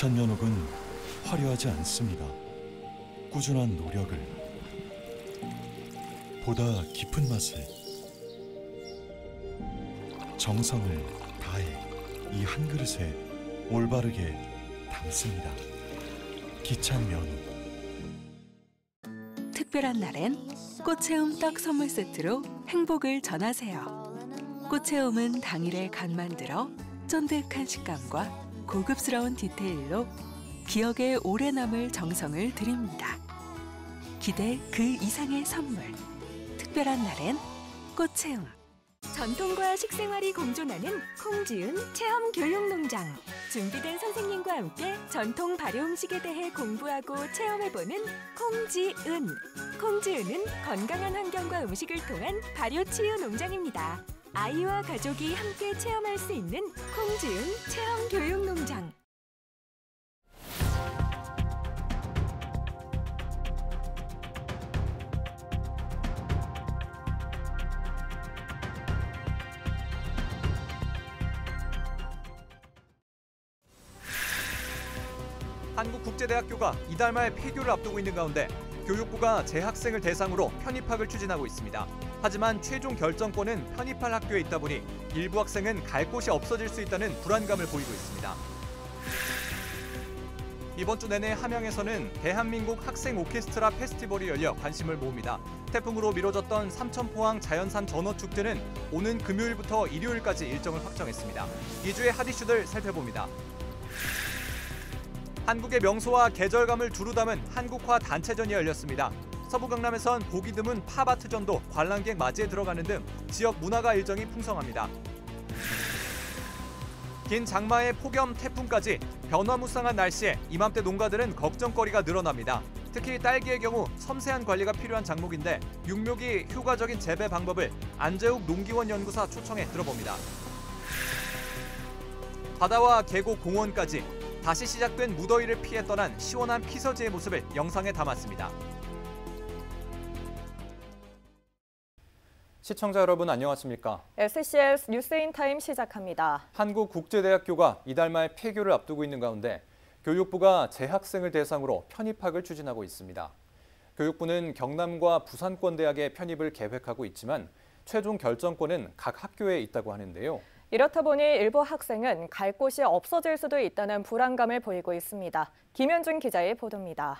기찬면옥은 화려하지 않습니다. 꾸준한 노력을, 보다 깊은 맛을, 정성을 다해 이 한 그릇에 올바르게 담습니다. 기찬면옥. 특별한 날엔 꽃체움 떡 선물 세트로 행복을 전하세요. 꽃체움은 당일에 간 만들어 쫀득한 식감과 고급스러운 디테일로 기억에 오래 남을 정성을 드립니다. 기대 그 이상의 선물. 특별한 날엔 꽃체움. 전통과 식생활이 공존하는 콩지은 체험교육농장. 준비된 선생님과 함께 전통 발효 음식에 대해 공부하고 체험해보는 콩지은. 콩지은은 건강한 환경과 음식을 통한 발효 치유 농장입니다. 아이와 가족이 함께 체험할 수 있는 콩지은 체험교육농장. 한국국제대학교가 이달 말 폐교를 앞두고 있는 가운데 교육부가 재학생을 대상으로 편입학을 추진하고 있습니다. 하지만 최종 결정권은 편입할 학교에 있다 보니 일부 학생은 갈 곳이 없어질 수 있다는 불안감을 보이고 있습니다. 이번 주 내내 함양에서는 대한민국 학생 오케스트라 페스티벌이 열려 관심을 모읍니다. 태풍으로 미뤄졌던 삼천포항 자연산 전어축제는 오는 금요일부터 일요일까지 일정을 확정했습니다. 2주의 핫 이슈들 살펴봅니다. 한국의 명소와 계절감을 두루 담은 한국화 단체전이 열렸습니다. 서부 강남에선 보기 드문 팝아트전도 관람객 맞이에 들어가는 등 지역 문화가 일정이 풍성합니다. 긴 장마에 폭염, 태풍까지 변화무쌍한 날씨에 이맘때 농가들은 걱정거리가 늘어납니다. 특히 딸기의 경우 섬세한 관리가 필요한 작목인데 육묘기 효과적인 재배 방법을 안재욱 농기원 연구사 초청해 들어봅니다. 바다와 계곡, 공원까지 다시 시작된 무더위를 피해 떠난 시원한 피서지의 모습을 영상에 담았습니다. 시청자 여러분 안녕하십니까? SCS 뉴스인타임 시작합니다. 한국국제대학교가 이달 말 폐교를 앞두고 있는 가운데 교육부가 재학생을 대상으로 편입학을 추진하고 있습니다. 교육부는 경남과 부산권 대학의 편입을 계획하고 있지만 최종 결정권은 각 학교에 있다고 하는데요. 이렇다 보니 일부 학생은 갈 곳이 없어질 수도 있다는 불안감을 보이고 있습니다. 김현준 기자의 보도입니다.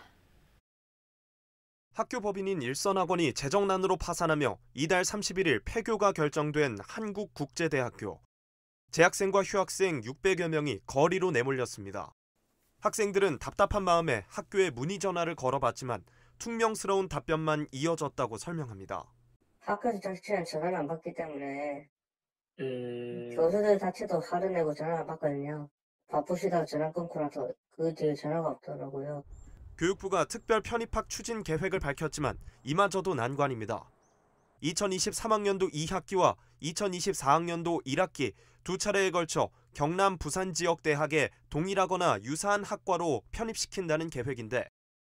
학교 법인인 일선학원이 재정난으로 파산하며 이달 31일 폐교가 결정된 한국국제대학교. 재학생과 휴학생 600여 명이 거리로 내몰렸습니다. 학생들은 답답한 마음에 학교에 문의 전화를 걸어봤지만 퉁명스러운 답변만 이어졌다고 설명합니다. 학교 자체는 전화를 안 받기 때문에 교수들 자체도 화를 내고 전화 안 받거든요. 바쁘시다가 전화 끊고 나서 그 뒤에 전화가 없더라고요. 교육부가 특별 편입학 추진 계획을 밝혔지만 이마저도 난관입니다. 2023학년도 2학기와 2024학년도 1학기 두 차례에 걸쳐 경남 부산 지역 대학에 동일하거나 유사한 학과로 편입시킨다는 계획인데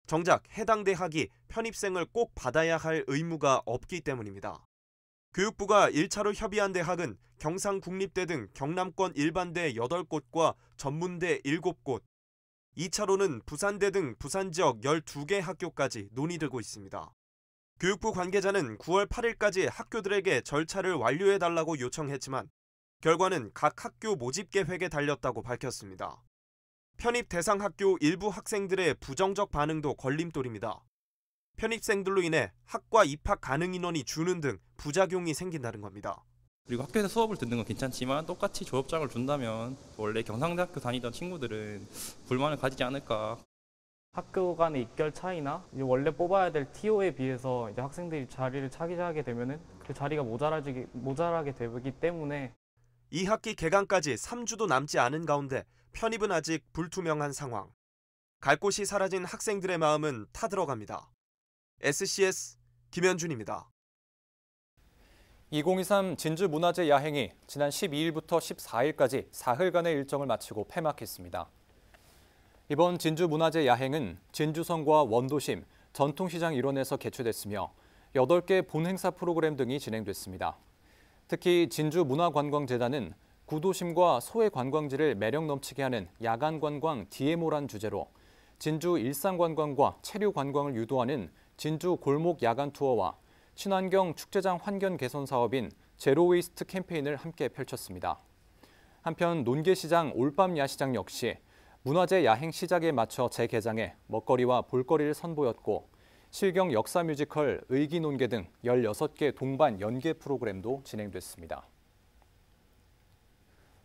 정작 해당 대학이 편입생을 꼭 받아야 할 의무가 없기 때문입니다. 교육부가 1차로 협의한 대학은 경상국립대 등 경남권 일반대 8곳과 전문대 7곳, 2차로는 부산대 등 부산 지역 12개 학교까지 논의되고 있습니다. 교육부 관계자는 9월 8일까지 학교들에게 절차를 완료해달라고 요청했지만 결과는 각 학교 모집 계획에 달렸다고 밝혔습니다. 편입 대상 학교 일부 학생들의 부정적 반응도 걸림돌입니다. 편입생들로 인해 학과 입학 가능 인원이 주는 등 부작용이 생긴다는 겁니다. 그리고 학교에서 수업을 듣는 건 괜찮지만 똑같이 졸업장을 준다면 원래 경상대학교 다니던 친구들은 불만을 가지지 않을까. 학교 간의 입결 차이나 원래 뽑아야 될 TO에 비해서 이제 학생들이 자리를 차지하게 되면은 그 자리가 모자라게 되기 때문에 2학기 개강까지 3주도 남지 않은 가운데 편입은 아직 불투명한 상황. 갈 곳이 사라진 학생들의 마음은 타들어갑니다. SCS 김현준입니다. 2023 진주문화제 야행이 지난 12일부터 14일까지 사흘간의 일정을 마치고 폐막했습니다. 이번 진주문화제 야행은 진주성과 원도심, 전통시장 일원에서 개최됐으며 8개 본행사 프로그램 등이 진행됐습니다. 특히 진주문화관광재단은 구도심과 소외 관광지를 매력 넘치게 하는 야간 관광 DMO란 주제로 진주 일상관광과 체류 관광을 유도하는 진주 골목 야간 투어와 친환경 축제장 환경 개선 사업인 제로웨이스트 캠페인을 함께 펼쳤습니다. 한편 논계시장 올밤 야시장 역시 문화재 야행 시작에 맞춰 재개장해 먹거리와 볼거리를 선보였고 실경 역사 뮤지컬 의기논계 등 16개 동반 연계 프로그램도 진행됐습니다.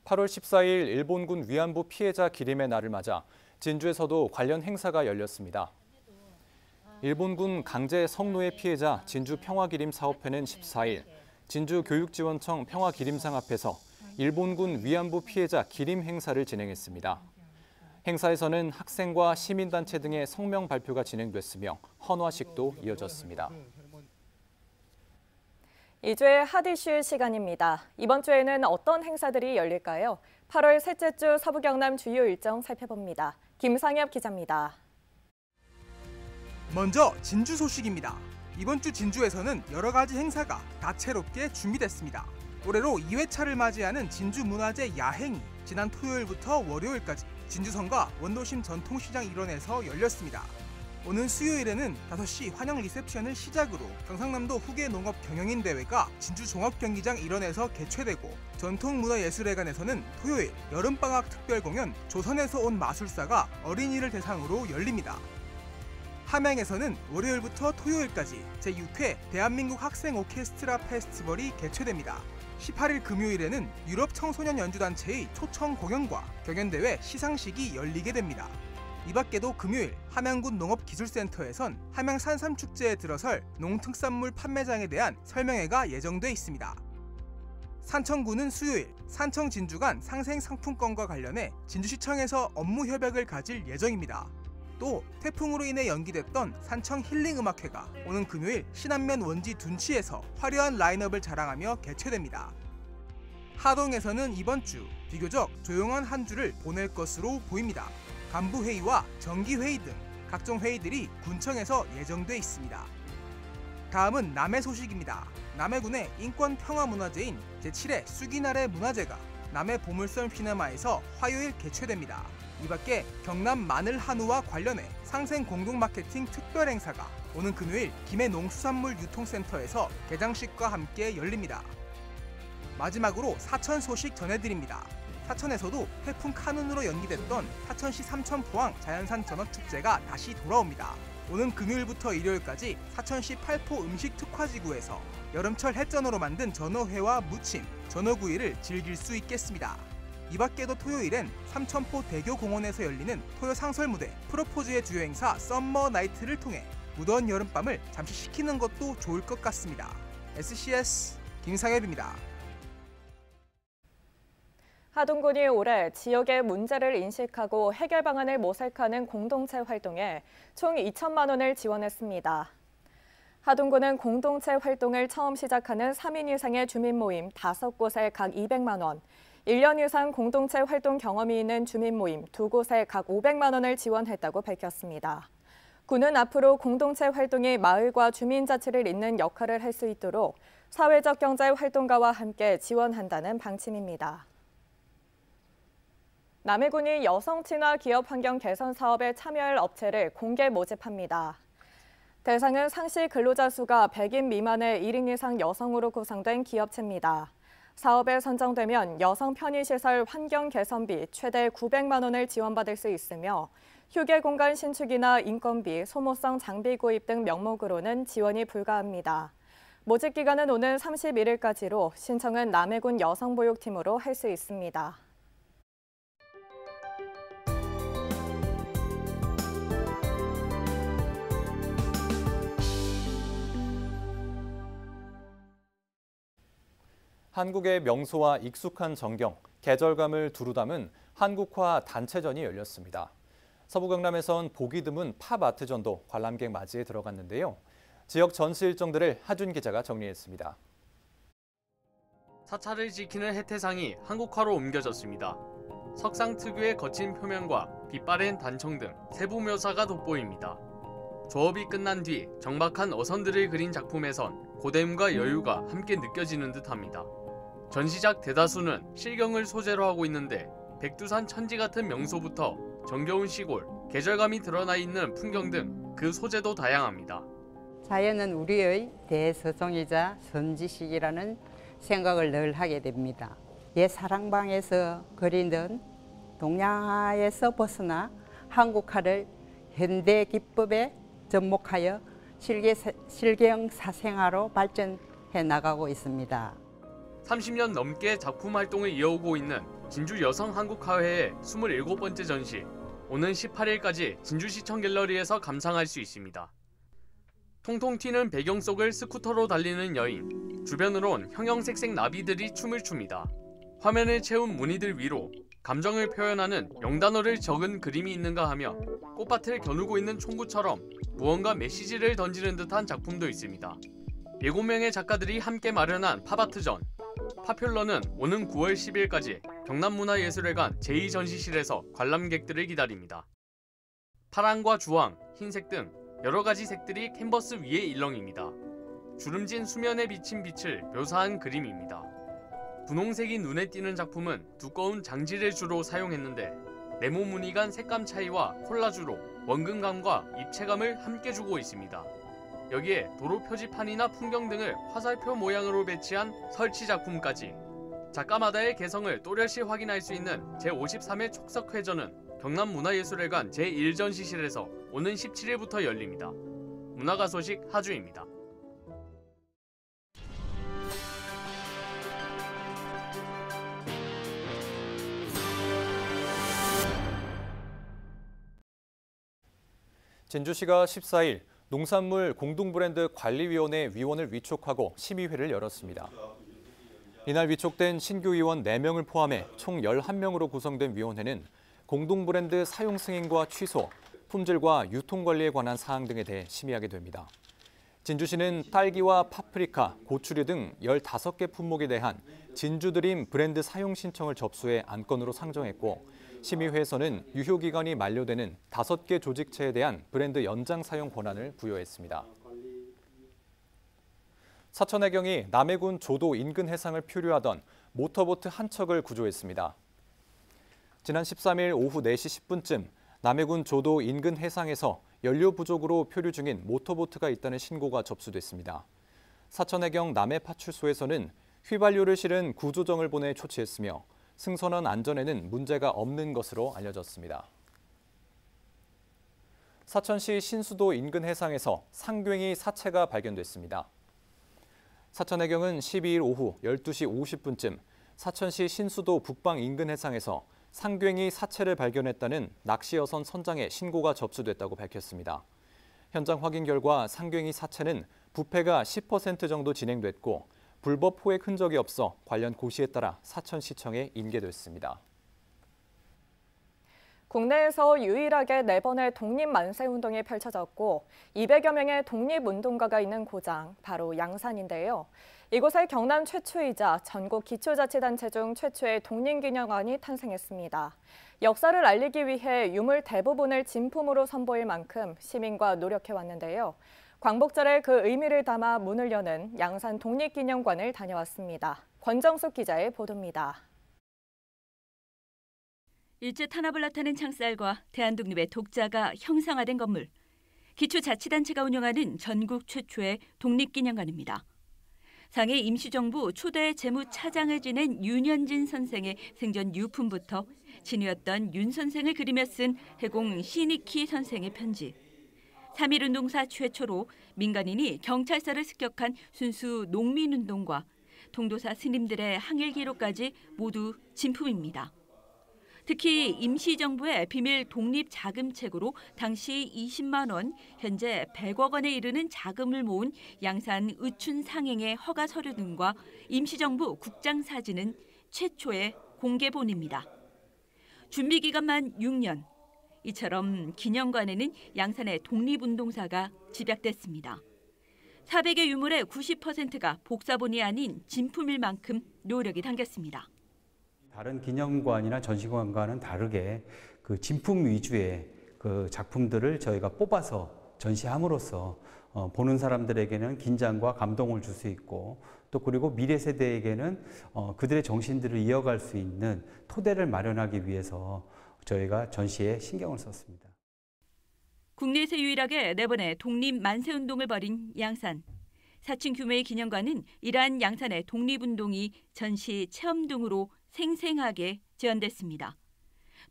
8월 14일 일본군 위안부 피해자 기림의 날을 맞아 진주에서도 관련 행사가 열렸습니다. 일본군 강제 성노예 피해자 진주평화기림 사업회는 14일 진주교육지원청 평화기림상 앞에서 일본군 위안부 피해자 기림 행사를 진행했습니다. 행사에서는 학생과 시민단체 등의 성명 발표가 진행됐으며 헌화식도 이어졌습니다. 2주의 핫 이슈 시간입니다. 이번 주에는 어떤 행사들이 열릴까요? 8월 셋째 주 서부 경남 주요 일정 살펴봅니다. 김상엽 기자입니다. 먼저 진주 소식입니다. 이번 주 진주에서는 여러 가지 행사가 다채롭게 준비됐습니다. 올해로 2회차를 맞이하는 진주문화재 야행이 지난 토요일부터 월요일까지 진주성과 원도심 전통시장 일원에서 열렸습니다. 오는 수요일에는 5시 환영 리셉션을 시작으로 경상남도 후계 농업 경영인 대회가 진주 종합경기장 일원에서 개최되고 전통문화예술회관에서는 토요일 여름방학 특별공연 조선에서 온 마술사가 어린이를 대상으로 열립니다. 함양에서는 월요일부터 토요일까지 제6회 대한민국 학생 오케스트라 페스티벌이 개최됩니다. 18일 금요일에는 유럽 청소년 연주단체의 초청 공연과 경연대회 시상식이 열리게 됩니다. 이 밖에도 금요일 함양군 농업기술센터에선 함양 산삼축제에 들어설 농특산물 판매장에 대한 설명회가 예정돼 있습니다. 산청구는 수요일 산청 진주 간 상생 상품권과 관련해 진주시청에서 업무 협약을 가질 예정입니다. 또 태풍으로 인해 연기됐던 산청 힐링음악회가 오는 금요일 신안면 원지 둔치에서 화려한 라인업을 자랑하며 개최됩니다. 하동에서는 이번 주 비교적 조용한 한 주를 보낼 것으로 보입니다. 간부회의와 정기회의 등 각종 회의들이 군청에서 예정돼 있습니다. 다음은 남해 소식입니다. 남해군의 인권평화문화재인 제7회 쑥이나래 문화제가 남해 보물섬 시네마에서 화요일 개최됩니다. 이 밖에 경남 마늘 한우와 관련해 상생 공동마케팅 특별행사가 오는 금요일 김해 농수산물 유통센터에서 개장식과 함께 열립니다. 마지막으로 사천 소식 전해드립니다. 사천에서도 태풍 카눈으로 연기됐던 사천시 삼천포항 자연산 전어축제가 다시 돌아옵니다. 오는 금요일부터 일요일까지 사천시 팔포 음식특화지구에서 여름철 햇전어로 만든 전어회와 무침, 전어구이를 즐길 수 있겠습니다. 이 밖에도 토요일엔 삼천포 대교공원에서 열리는 토요 상설무대 프로포즈의 주요 행사 썸머 나이트를 통해 무더운 여름밤을 잠시 식히는 것도 좋을 것 같습니다. SCS 김상엽입니다. 하동군이 올해 지역의 문제를 인식하고 해결 방안을 모색하는 공동체 활동에 총 2천만 원을 지원했습니다. 하동군은 공동체 활동을 처음 시작하는 3인 이상의 주민 모임 5곳에 각 200만 원, 1년 이상 공동체 활동 경험이 있는 주민 모임 2곳에 각 500만 원을 지원했다고 밝혔습니다. 군은 앞으로 공동체 활동이 마을과 주민자치를 잇는 역할을 할 수 있도록 사회적 경제 활동가와 함께 지원한다는 방침입니다. 남해군이 여성 친화 기업 환경 개선 사업에 참여할 업체를 공개 모집합니다. 대상은 상시 근로자 수가 100인 미만의 1인 이상 여성으로 구성된 기업체입니다. 사업에 선정되면 여성 편의시설 환경 개선비 최대 900만 원을 지원받을 수 있으며 휴게 공간 신축이나 인건비, 소모성 장비 구입 등 명목으로는 지원이 불가합니다. 모집 기간은 오는 31일까지로 신청은 남해군 여성보육팀으로 할 수 있습니다. 한국의 명소와 익숙한 전경, 계절감을 두루 담은 한국화 단체전이 열렸습니다. 서부 경남에선 보기 드문 팝 아트전도 관람객 맞이에 들어갔는데요. 지역 전시 일정들을 하준 기자가 정리했습니다. 사찰을 지키는 해태상이 한국화로 옮겨졌습니다. 석상 특유의 거친 표면과 빛바랜 단청 등 세부 묘사가 돋보입니다. 조업이 끝난 뒤 정박한 어선들을 그린 작품에선 고됨과 여유가 함께 느껴지는 듯합니다. 전시작 대다수는 실경을 소재로 하고 있는데 백두산 천지 같은 명소부터 정겨운 시골, 계절감이 드러나 있는 풍경 등 그 소재도 다양합니다. 자연은 우리의 대서정이자 선지식이라는 생각을 늘 하게 됩니다. 옛 사랑방에서 그리던 동양화에서 벗어나 한국화를 현대 기법에 접목하여 실경 사생화로 발전해 나가고 있습니다. 30년 넘게 작품 활동을 이어오고 있는 진주 여성한국화회의 27번째 전시, 오는 18일까지 진주시청 갤러리에서 감상할 수 있습니다. 통통 튀는 배경 속을 스쿠터로 달리는 여인, 주변으론 형형색색 나비들이 춤을 춥니다. 화면을 채운 무늬들 위로 감정을 표현하는 영단어를 적은 그림이 있는가 하며 꽃밭을 겨누고 있는 총구처럼 무언가 메시지를 던지는 듯한 작품도 있습니다. 7명의 작가들이 함께 마련한 팝아트전, 파퓰러는 오는 9월 10일까지 경남문화예술회관 제2전시실에서 관람객들을 기다립니다. 파랑과 주황, 흰색 등 여러 가지 색들이 캔버스 위에 일렁입니다. 주름진 수면에 비친 빛을 묘사한 그림입니다. 분홍색이 눈에 띄는 작품은 두꺼운 장지를 주로 사용했는데 네모 무늬 간 색감 차이와 콜라주로 원근감과 입체감을 함께 주고 있습니다. 여기에 도로 표지판이나 풍경 등을 화살표 모양으로 배치한 설치 작품까지 작가마다의 개성을 또렷이 확인할 수 있는 제53회 촉석회전은 경남문화예술회관 제1전시실에서 오는 17일부터 열립니다. 문화가 소식 하주입니다. 진주시가 14일 농산물 공동브랜드 관리위원회 위원을 위촉하고 심의회를 열었습니다. 이날 위촉된 신규 위원 4명을 포함해 총 11명으로 구성된 위원회는 공동브랜드 사용 승인과 취소, 품질과 유통관리에 관한 사항 등에 대해 심의하게 됩니다. 진주시는 딸기와 파프리카, 고추류 등 15개 품목에 대한 진주드림 브랜드 사용 신청을 접수해 안건으로 상정했고, 심의회에서는 유효기간이 만료되는 5개 조직체에 대한 브랜드 연장 사용 권한을 부여했습니다. 사천해경이 남해군 조도 인근 해상을 표류하던 모터보트 한 척을 구조했습니다. 지난 13일 오후 4시 10분쯤 남해군 조도 인근 해상에서 연료 부족으로 표류 중인 모터보트가 있다는 신고가 접수됐습니다. 사천해경 남해파출소에서는 휘발유를 실은 구조정을 보내 조치했으며 승선원 안전에는 문제가 없는 것으로 알려졌습니다. 사천시 신수도 인근 해상에서 상괭이 사체가 발견됐습니다. 사천해경은 12일 오후 12시 50분쯤 사천시 신수도 북방 인근 해상에서 상괭이 사체를 발견했다는 낚시여선 선장의 신고가 접수됐다고 밝혔습니다. 현장 확인 결과 상괭이 사체는 부패가 10% 정도 진행됐고 불법 포획 흔적이 없어 관련 고시에 따라 사천시청에 인계됐습니다. 국내에서 유일하게 4번의 독립만세운동이 펼쳐졌고 200여 명의 독립운동가가 있는 고장, 바로 양산인데요. 이곳에 경남 최초이자 전국 기초자치단체 중 최초의 독립기념관이 탄생했습니다. 역사를 알리기 위해 유물 대부분을 진품으로 선보일 만큼 시민과 노력해왔는데요. 광복절에 그 의미를 담아 문을 여는 양산 독립기념관을 다녀왔습니다. 권정숙 기자의 보도입니다. 일제 탄압을 나타낸 창살과 대한독립의 독자가 형상화된 건물. 기초자치단체가 운영하는 전국 최초의 독립기념관입니다. 상해 임시정부 초대 재무차장을 지낸 윤현진 선생의 생전 유품부터 친구였던 윤 선생을 그리며 쓴 해공 시니키 선생의 편지, 3.1운동사 최초로 민간인이 경찰서를 습격한 순수 농민운동과 통도사 스님들의 항일 기록까지 모두 진품입니다. 특히 임시정부의 비밀 독립자금책으로 당시 20만 원, 현재 100억 원에 이르는 자금을 모은 양산 의춘상행의 허가 서류 등과 임시정부 국장 사진은 최초의 공개본입니다. 준비 기간만 6년. 이처럼 기념관에는 양산의 독립운동사가 집약됐습니다. 400의 유물의 90%가 복사본이 아닌 진품일 만큼 노력이 담겼습니다. 다른 기념관이나 전시관과는 다르게 그 진품 위주의 그 작품들을 저희가 뽑아서 전시함으로써 보는 사람들에게는 긴장과 감동을 줄 수 있고 또 그리고 미래 세대에게는 그들의 정신들을 이어갈 수 있는 토대를 마련하기 위해서 저희가 전시에 신경을 썼습니다. 국내에서 유일하게 4번의 독립 만세운동을 벌인 양산. 4층 규모의 기념관은 이러한 양산의 독립운동이 전시 체험 등으로 생생하게 재현됐습니다.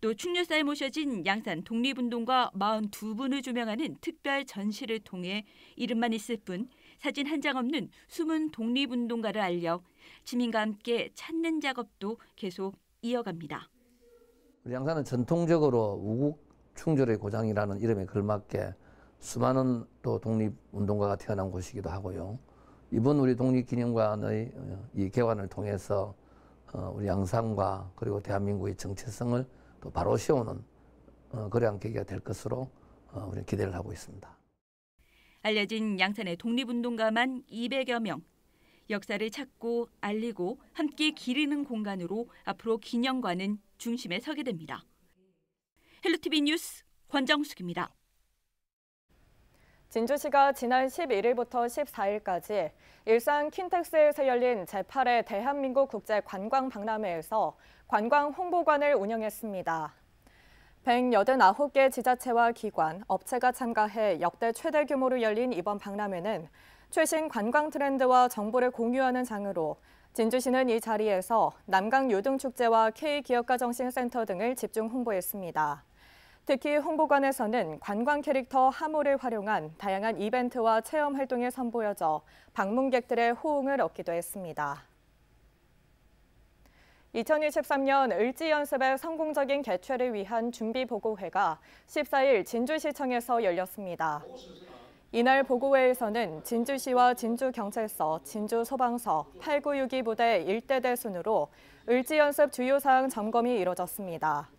또 충렬사에 모셔진 양산 독립운동가 42분을 조명하는 특별 전시를 통해 이름만 있을 뿐 사진 한 장 없는 숨은 독립운동가를 알려 시민과 함께 찾는 작업도 계속 이어갑니다. 우리 양산은 전통적으로 우국 충절의 고장이라는 이름에 걸맞게 수많은 또 독립운동가가 태어난 곳이기도 하고요. 이번 우리 독립기념관의 이 개관을 통해서 우리 양산과 그리고 대한민국의 정체성을 또 바로 세우는 그러한 계기가 될 것으로 우리는 기대를 하고 있습니다. 알려진 양산의 독립운동가만 200여 명. 역사를 찾고 알리고 함께 기리는 공간으로 앞으로 기념관은 중심에 서게 됩니다. 헬로티비 뉴스 권정숙입니다. 진주시가 지난 11일부터 14일까지 일산 킨텍스에서 열린 제8회 대한민국 국제관광박람회에서 관광 홍보관을 운영했습니다. 189개 지자체와 기관, 업체가 참가해 역대 최대 규모로 열린 이번 박람회는 최신 관광 트렌드와 정보를 공유하는 장으로 진주시는 이 자리에서 남강유등축제와 K기업가정신센터 등을 집중 홍보했습니다. 특히 홍보관에서는 관광 캐릭터 하모를 활용한 다양한 이벤트와 체험 활동이 선보여져 방문객들의 호응을 얻기도 했습니다. 2023년 을지연습의 성공적인 개최를 위한 준비보고회가 14일 진주시청에서 열렸습니다. 이날 보고회에서는 진주시와 진주경찰서, 진주소방서, 8962 부대 1대대 순으로 을지연습 주요 사항 점검이 이뤄졌습니다.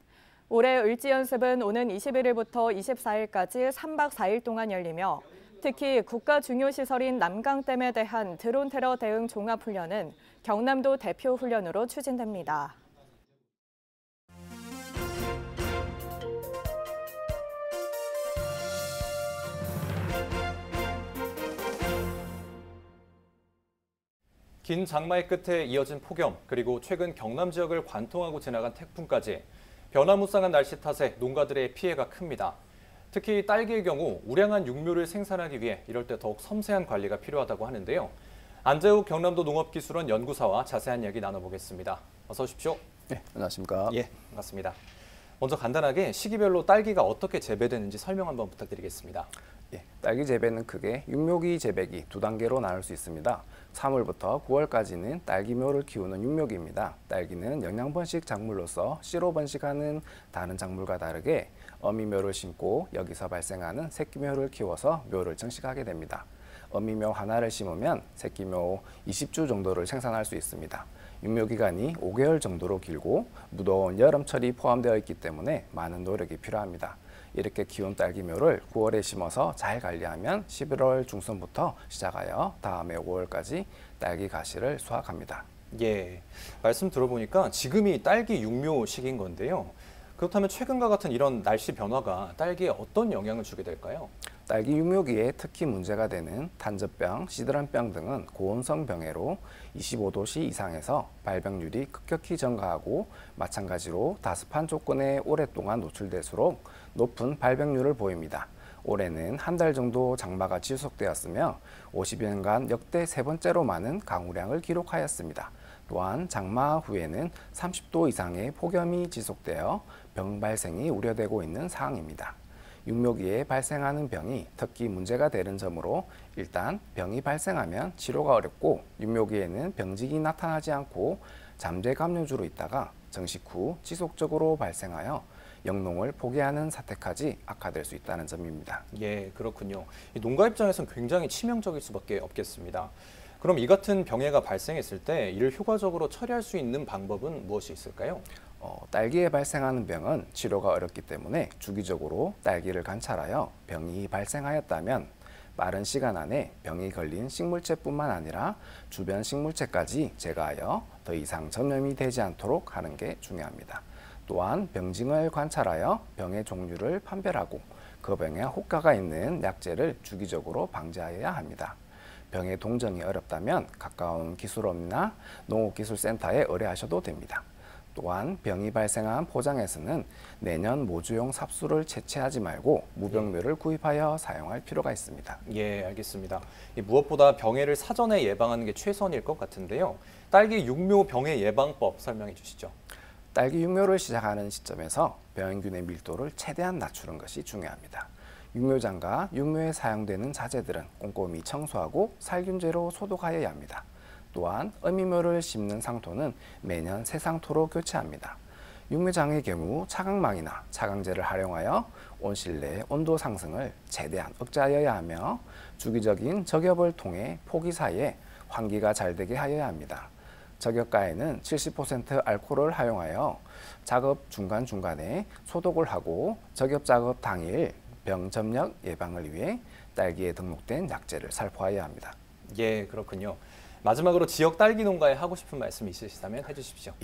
올해 을지연습은 오는 21일부터 24일까지 3박 4일 동안 열리며 특히 국가 중요시설인 남강댐에 대한 드론 테러 대응 종합훈련은 경남도 대표 훈련으로 추진됩니다. 긴 장마의 끝에 이어진 폭염, 그리고 최근 경남 지역을 관통하고 지나간 태풍까지 변화무쌍한 날씨 탓에 농가들의 피해가 큽니다. 특히 딸기의 경우 우량한 육묘를 생산하기 위해 이럴 때 더욱 섬세한 관리가 필요하다고 하는데요. 안재욱 경남도 농업기술원 연구사와 자세한 이야기 나눠보겠습니다. 어서 오십시오. 네, 안녕하십니까. 예, 반갑습니다. 먼저 간단하게 시기별로 딸기가 어떻게 재배되는지 설명 한번 부탁드리겠습니다. 예, 딸기 재배는 크게 육묘기, 재배기 두 단계로 나눌 수 있습니다. 3월부터 9월까지는 딸기묘를 키우는 육묘기입니다. 딸기는 영양번식 작물로서 씨로 번식하는 다른 작물과 다르게 어미묘를 심고 여기서 발생하는 새끼묘를 키워서 묘를 정식하게 됩니다. 어미묘 하나를 심으면 새끼묘 20주 정도를 생산할 수 있습니다. 육묘기간이 5개월 정도로 길고 무더운 여름철이 포함되어 있기 때문에 많은 노력이 필요합니다. 이렇게 키운 딸기묘를 9월에 심어서 잘 관리하면 11월 중순부터 시작하여 다음해 5월까지 딸기 가시를 수확합니다. 예, 말씀 들어보니까 지금이 딸기 육묘 시기인 건데요. 그렇다면 최근과 같은 이런 날씨 변화가 딸기에 어떤 영향을 주게 될까요? 딸기 육묘기에 특히 문제가 되는 탄저병, 시드름병 등은 고온성 병해로 25도씨 이상에서 발병률이 급격히 증가하고 마찬가지로 다습한 조건에 오랫동안 노출될수록 높은 발병률을 보입니다. 올해는 한 달 정도 장마가 지속되었으며 50여년간 역대 세 번째로 많은 강우량을 기록하였습니다. 또한 장마 후에는 30도 이상의 폭염이 지속되어 병 발생이 우려되고 있는 상황입니다. 육묘기에 발생하는 병이 특히 문제가 되는 점으로 일단 병이 발생하면 치료가 어렵고 육묘기에는 병직이 나타나지 않고 잠재 감염주로 있다가 정식 후 지속적으로 발생하여 영농을 포기하는 사태까지 악화될 수 있다는 점입니다. 예, 그렇군요. 농가 입장에서는 굉장히 치명적일 수밖에 없겠습니다. 그럼 이 같은 병해가 발생했을 때 이를 효과적으로 처리할 수 있는 방법은 무엇이 있을까요? 딸기에 발생하는 병은 치료가 어렵기 때문에 주기적으로 딸기를 관찰하여 병이 발생하였다면 빠른 시간 안에 병이 걸린 식물체뿐만 아니라 주변 식물체까지 제거하여 더 이상 전염이 되지 않도록 하는 게 중요합니다. 또한 병징을 관찰하여 병의 종류를 판별하고 그 병에 효과가 있는 약제를 주기적으로 방제하여야 합니다. 병의 동정이 어렵다면 가까운 기술원이나 농업기술센터에 의뢰하셔도 됩니다. 또한 병이 발생한 포장에서는 내년 모주용 삽수를 채취하지 말고 무병묘를 구입하여 사용할 필요가 있습니다. 예, 알겠습니다. 무엇보다 병해를 사전에 예방하는 게 최선일 것 같은데요. 딸기 육묘 병해 예방법 설명해 주시죠. 딸기 육묘를 시작하는 시점에서 병균의 밀도를 최대한 낮추는 것이 중요합니다. 육묘장과 육묘에 사용되는 자재들은 꼼꼼히 청소하고 살균제로 소독하여야 합니다. 또한 어미묘를 심는 상토는 매년 새 상토로 교체합니다. 육묘장의 경우 차광망이나 차광제를 활용하여 온실내 온도 상승을 최대한 억제하여야 하며 주기적인 저격을 통해 포기 사이에 환기가 잘 되게 하여야 합니다. 저격가에는 70% 알코올을 활용하여 작업 중간중간에 소독을 하고 저격 작업 당일 병 접력 예방을 위해 딸기에 등록된 약제를 살포하여야 합니다. 예, 그렇군요. 마지막으로 지역 딸기 농가에 하고 싶은 말씀 있으시다면 해주십시오.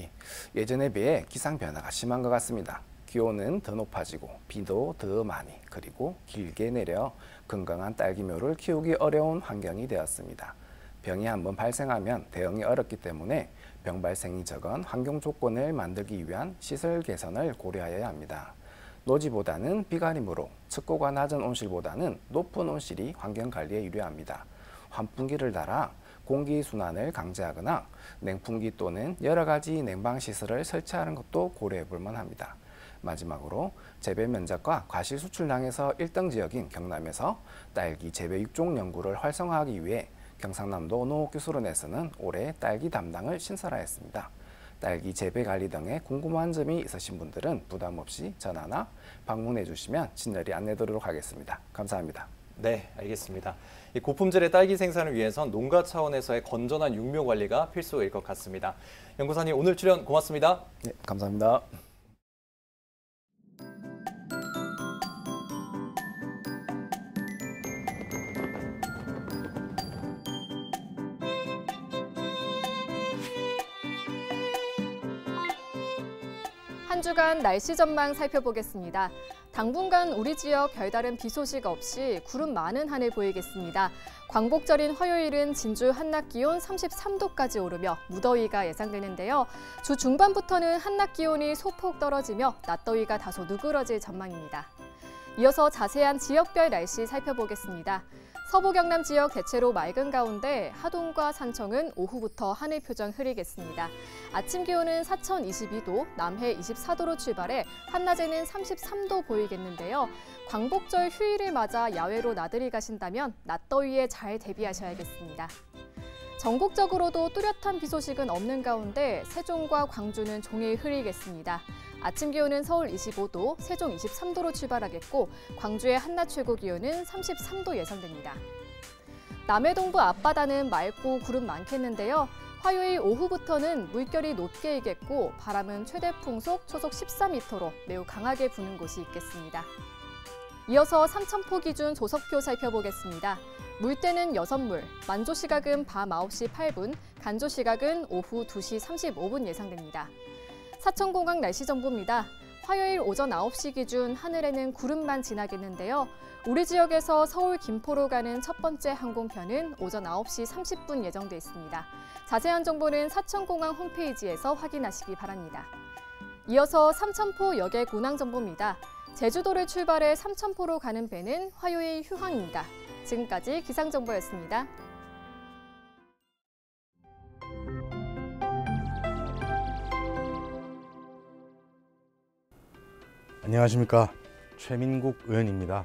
예전에 비해 기상 변화가 심한 것 같습니다. 기온은 더 높아지고 비도 더 많이 그리고 길게 내려 건강한 딸기묘를 키우기 어려운 환경이 되었습니다. 병이 한번 발생하면 대응이 어렵기 때문에 병 발생이 적은 환경 조건을 만들기 위한 시설 개선을 고려하여야 합니다. 노지보다는 비가림으로 습도가 낮은 온실보다는 높은 온실이 환경 관리에 유리합니다. 환풍기를 달아 공기 순환을 강제하거나 냉풍기 또는 여러 가지 냉방 시설을 설치하는 것도 고려해 볼 만합니다. 마지막으로 재배 면적과 과실 수출량에서 1등 지역인 경남에서 딸기 재배 육종 연구를 활성화하기 위해 경상남도 농업기술원에서는 올해 딸기 담당을 신설하였습니다. 딸기 재배 관리 등에 궁금한 점이 있으신 분들은 부담 없이 전화나 방문해 주시면 친절히 안내 드리도록 하겠습니다. 감사합니다. 네, 알겠습니다. 이 고품질의 딸기 생산을 위해선 농가 차원에서의 건전한 육묘 관리가 필수일 것 같습니다. 연구사님, 오늘 출연 고맙습니다. 네, 감사합니다. 한 주간 날씨 전망 살펴보겠습니다. 당분간 우리 지역 별다른 비 소식 없이 구름 많은 하늘 보이겠습니다. 광복절인 화요일은 진주 한낮 기온 33도까지 오르며 무더위가 예상되는데요. 주 중반부터는 한낮 기온이 소폭 떨어지며 낮더위가 다소 누그러질 전망입니다. 이어서 자세한 지역별 날씨 살펴보겠습니다. 서부 경남 지역 대체로 맑은 가운데 하동과 산청은 오후부터 하늘 표정 흐리겠습니다. 아침 기온은 사천 22도, 남해 24도로 출발해 한낮에는 33도 보이겠는데요. 광복절 휴일을 맞아 야외로 나들이 가신다면 낮더위에 잘 대비하셔야겠습니다. 전국적으로도 뚜렷한 비 소식은 없는 가운데 세종과 광주는 종일 흐리겠습니다. 아침 기온은 서울 25도, 세종 23도로 출발하겠고 광주의 한낮 최고 기온은 33도 예상됩니다. 남해 동부 앞바다는 맑고 구름 많겠는데요. 화요일 오후부터는 물결이 높게 일겠고 바람은 최대 풍속 초속 14m로 매우 강하게 부는 곳이 있겠습니다. 이어서 삼천포 기준 조석표 살펴보겠습니다. 물때는 6물, 만조 시각은 밤 9시 8분, 간조 시각은 오후 2시 35분 예상됩니다. 사천공항 날씨 정보입니다. 화요일 오전 9시 기준 하늘에는 구름만 지나겠는데요. 우리 지역에서 서울 김포로 가는 첫 번째 항공편은 오전 9시 30분 예정돼 있습니다. 자세한 정보는 사천공항 홈페이지에서 확인하시기 바랍니다. 이어서 삼천포 여객 운항 정보입니다. 제주도를 출발해 삼천포로 가는 배는 화요일 휴항입니다. 지금까지 기상정보였습니다. 안녕하십니까. 최민국 의원입니다.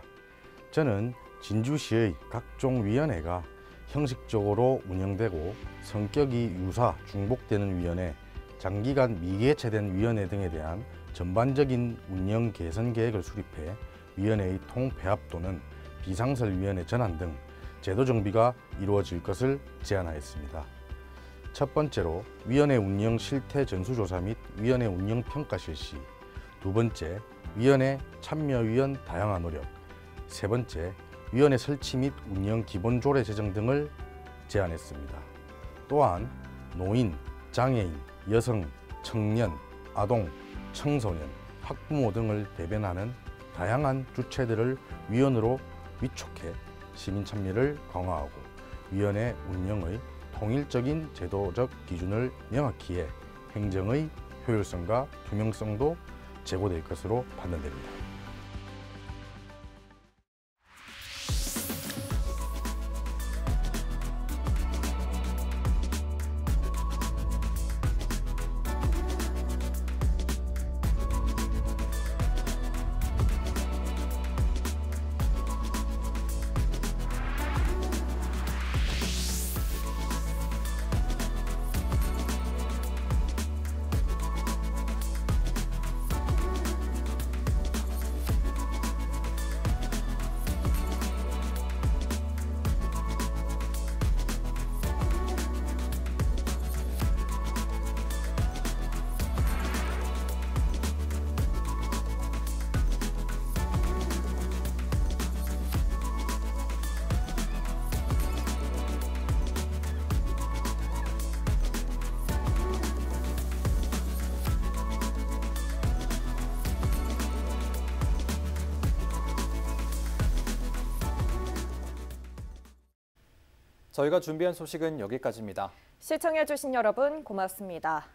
저는 진주시의 각종 위원회가 형식적으로 운영되고 성격이 유사, 중복되는 위원회, 장기간 미개최된 위원회 등에 대한 전반적인 운영 개선 계획을 수립해 위원회의 통폐합 또는 비상설위원회 전환 등 제도 정비가 이루어질 것을 제안하였습니다. 첫 번째로 위원회 운영 실태 전수조사 및 위원회 운영 평가 실시, 두 번째, 위원회 참여위원 다양화 노력, 세 번째, 위원회 설치 및 운영 기본 조례 제정 등을 제안했습니다. 또한 노인, 장애인, 여성, 청년, 아동, 청소년, 학부모 등을 대변하는 다양한 주체들을 위원으로 위촉해 시민 참여를 강화하고 위원회 운영의 통일적인 제도적 기준을 명확히 해 행정의 효율성과 투명성도 제고될 것으로 판단됩니다. 저희가 준비한 소식은 여기까지입니다. 시청해주신 여러분 고맙습니다.